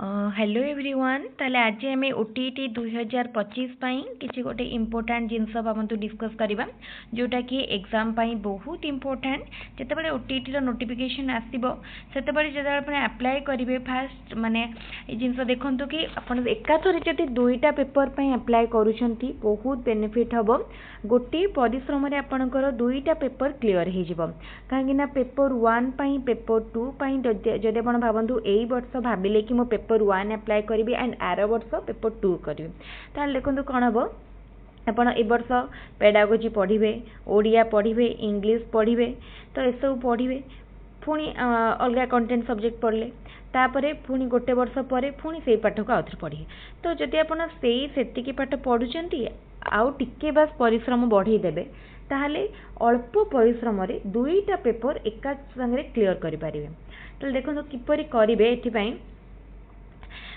Hello everyone ताले आज आम ओटीटी 2025 किसी गोटे इम्पोर्टाट जिनस भावतु डिस्कस करवा जोटा कि एग्जाम बहुत इम्पोर्टाट जिते ओटीटी नोटिफिकेशन आसो से अप्लाई करेंगे फास्ट माने जिनस देखु कि आप एकाथरे जब दुईटा पेपर अप्लाई करुँच बहुत बेनिफिट हम गोटे परिश्रम आपणकर दुईटा पेपर क्लीयर हो कहीं पेपर 1 पेपर 2 जदि आप भावतु यही वर्ष भाविले कि मो पेपर 1 अप्लाई करी एंड आर वर्ष पेपर 2 करी ताल देखो कौन हम आप वर्ष पेडागोजी पढ़े ओडिया पढ़े इंग्लिश पढ़े तो ये सब पढ़े पुणी अलग कंटेंट सब्जेक्ट पढ़ले तापर पुणी गोटे वर्ष पर पुणी से पाठ को आउे पढ़े तो जदि आपकी पाठ पढ़ुंट आउ टिके बास परिश्रम बढ़ेदेवे ताहले अल्प परिश्रम दुईटा पेपर एका संगे क्लीयर करें तो देखो किपरि करेंगे ये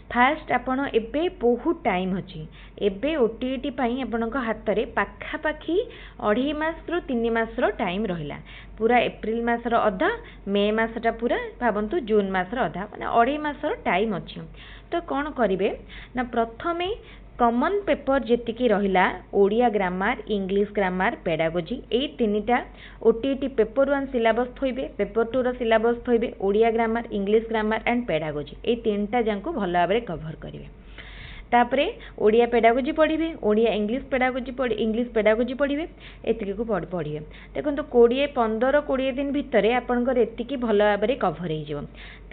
फास्ट आपड़ एबे बहुत टाइम अच्छी एबे ओटीटी आपण हाथ में पाखापाखि 2.5 मास रु 3 मास टाइम रहा पूरा एप्रिल मासर अधा मे मसटा पूरा भावतु जून मासर अधा माने 2.5 मास टाइम अच्छी तो कौन करेंगे ना प्रथमे कॉमन पेपर जी रहा Odia grammar English grammar pedagogy यही तीनटा ओटीटी पेपर 1 सिलेबस थोबे पेपर 2 रो सिलेबस थोबे Odia grammar English grammar and pedagogy यही तीनटा जांको भल भाव कभर करेंगे तापरे ओडिया पेडागोजी पढ़े ओडिया इंग्लिश पेडागोजी पढ़े एतिकी को पढ़े देखो 20-15-20 दिन भितर आपंकर एतिकी भल भाव कभर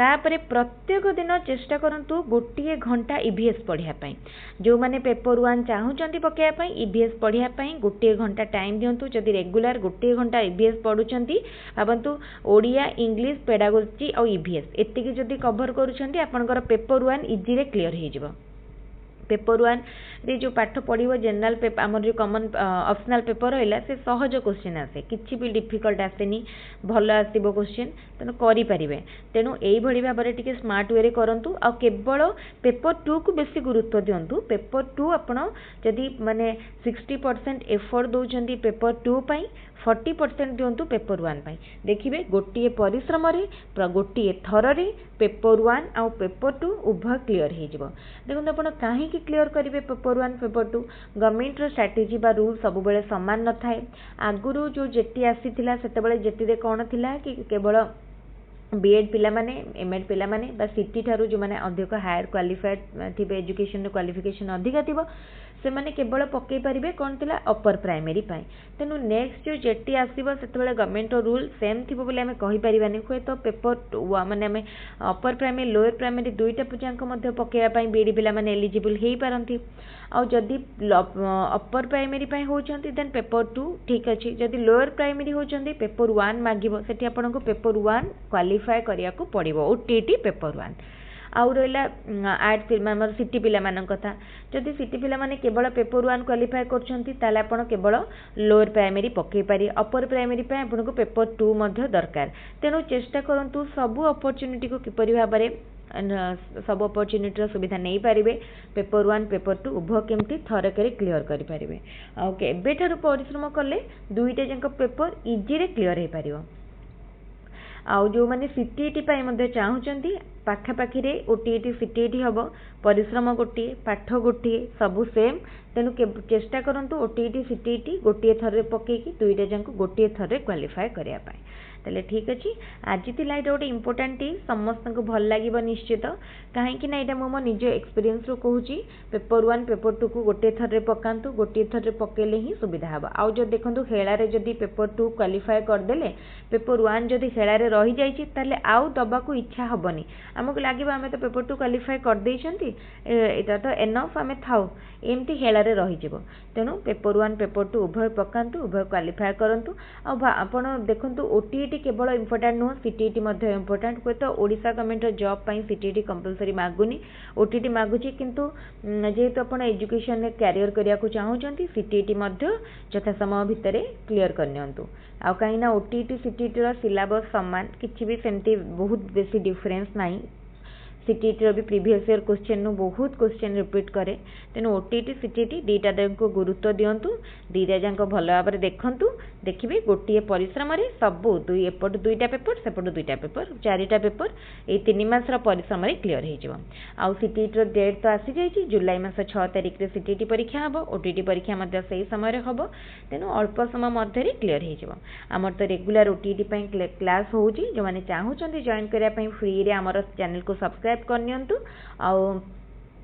होपर प्रत्येक दिन चेष्टा करूँ गोटे घंटा ईवीएस पढ़ाई जो मैंने पेपर 1 चाहूँगी पकड़ापी ईवीएस पढ़ाई गोटे घंटा टाइम दिंतु जदि रेगुलर गोटे घंटा ईवीएस पढ़ुंट भावतु ओडिया इंग्लिश पेडागोजी और ईवीएस एतिकी जदि कभर करूँगी पेपर 1 इजी क्लीयर हो पेपर 1 रे जो पाठ पढ़ो जनरल पेपर आमर जो कॉमन ऑप्शनल पेपर रहा से सहज क्वेश्चन आसे किसी भी डिफिकल्ट आसेनी भल आसो क्वेश्चन तेणु करें तेणु यही भाव में टी स्मार्ट वे करूँ आ केवल पेपर 2 को बेसी गुरुत्व दिंतु पेपर 2 आपड़ जदि माने 60% एफर्ट दौरान पेपर 2 40% दिंतु पेपर 1 देखिए गोटे परिश्रम गोटे थर पेपर 1 आउ पेपर 2 उभय क्लीयर हो देखो आप कहीं क्लीयर करेंगे पेपर 1 पेपर 2 गवर्नमेंट स्ट्रैटेजी बा रूल सब बेले सामान न थाए आगुरी जो जेटी आसी से जेटी कौन थिला कि केवल बीएड पिला माने एमएड पिला माने बा सिटी ठारू जो माने अधिक हायर क्वालिफाइड थे एजुकेशन क्वालिफिकेशन अधिका थी से माने केवल पकई पारे कौन थिला अपर प्राइमरी तेणु नेक्स्ट जो जेटी आसो से गवर्नमेंट रूल सेम थी बोली आम कहींपारानी हुए तो पेपर माने आम अपर प्राइमरी लोअर प्राइमरी दुईटा पूजाक पकड़ापी बीडी पिला माने एलिजिबल हो पारती आदि अपर प्राइमरी होती देन पेपर 2 ठीक अच्छे जदि लोअर प्राइमरी होती पेपर 1 मागिब से आपको पेपर 1 क्वालिफाई करिया को पड़ो ओटीटी पेपर 1 आउ रहा आर्ट फिल्म सिटी पिला कथा जदि सिटी पिला माने केवल पेपर 1 क्वालिफाई कर केवल लोअर प्राइमरी पकई पारे अपर प्राइमरी आपको पेपर 2 दरकार तेणु चेष्टा करूँ सबू अपॉर्चुनिटी को किपरि भाव सब अपॉर्चुनिटी सुविधा नहीं पारे पेपर 1 पेपर 2 उभय केमती थरक क्लीयर करेंगे आठ परिश्रम कले दुईटा जाक पेपर इजी क्लीयर हो पार आउ जो मैंने सीटीईटी चाहूँगी पाखापाखि ओटीटी सीटीईटी हम परिश्रम गोटे पाठ गोटे सबू सेम तेणु चेष्टा करूँ ओटीटी सीटीईटी गोटे थर पकईकी दुईटा जाक गोटे थर क्वालिफाई करने तेल ठीक अच्छे आज थी यहाँ गोटे इम्पोर्टाट समस्त को भल लगे निश्चित कहीं यहाँ मो निज एक्सपीरियंस रू कहूँ पेपर 1 पेपर 2 को गोटे थर पकातु गोटे थर पकेले ही सुविधा हम आउ जो देखो खेलारे जदि पेपर 2 क्वालिफाई करदे पेपर 1 जदि खेलारे रही जाइए आउ दबाक इच्छा हेनी आमको लगे आम तो पेपर 2 क्वालिफाई करदे यहाँ तो एनफ आम थाउ एमती खेलारे रही तेणु पेपर 1 पेपर 2 उभय पकातु उभय क्वालिफाई करूँ आप देखो ओटीटी केवल इम्पोर्टाट नुह सीटीईटी इम्पोर्टाट हुए तो Odisha government job CTET compulsory मागुनी ओटीटी मागुची किंतु जेहेतु आप एजुकेशन कैरियर करने को चाहूँगी सीटीईटी यथा समय भितर क्लीयर करनी आउ कहीं ओटीटी सीटीईटी सिलेबस सामान किसी भी सेमती बहुत बेसी डिफरेंस ना सीटीटी भी प्रीवियस ईयर क्वेश्चन नु बहुत क्वेश्चन रिपीट करे तेणु ओटीटी सीटीटी दीटा को गुरुत्व दिंतु दीटा जाक भल भाव देखु देखिए गोटे परिश्रम सबू दुई एपट दुईटा पेपर सेपट दुईटा पेपर चारिटा पेपर ये 3 मासर परिश्रम क्लीयर हो सीटीटी डेट तो आसी जाइए जुलाई मास 6 तारिख में सीटीटी परीक्षा हम ओटीटी परीक्षा से समय हम तेणु अल्प समय मध्य क्लीयर होमर तो रेगुलर ओटीटी क्लास हो जो मैंने चाहूँगी जॉइन करने फ्री रे आमर चैनल को सब्सक्राइब करनी आउ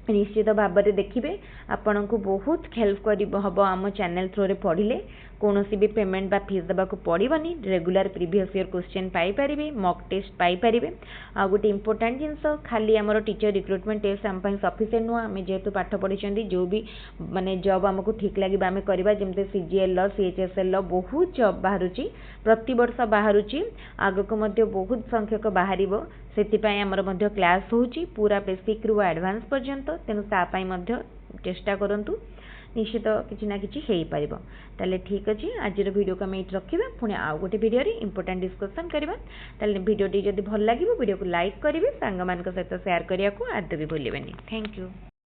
निश्चित भाव में देखिए आपण को बहुत हेल्प हम आम चैनल थ्रू पढ़ले कौन भी पेमेंट बा फीस देवा पड़ोनी regular previous year question paper mock test paper आ गोटे इंपोर्टाट जिनस खाली आमर टीचर रिक्रुटमेंट टेस्ट आम सफिसीयंट नुह आम जेहेतु पाठ पढ़ी जो भी माने जॉब आमको ठीक लगे आम करवा जमी सीजीएल सीएचएसएल बहुत जॉब बाहर प्रति वर्ष बाहर आगक बहुत संख्यक बाहर से आमर क्लास हो पूरा बेसिक रू एडवांस पर्यंत तेणु तापाई चेष्टा करूँ निश्चित किसी ना कि हो पार ताले ठीक अच्छे आज वीडियो को आम ये रखा पुणी आउ गोटे वीडियो इंपोर्टाट डिस्कसन करवा वीडियो जब भल लगे वीडियो को लाइक करेंगे सांग मान सहित सेयार करने को आदि भी भूलें। Thank you.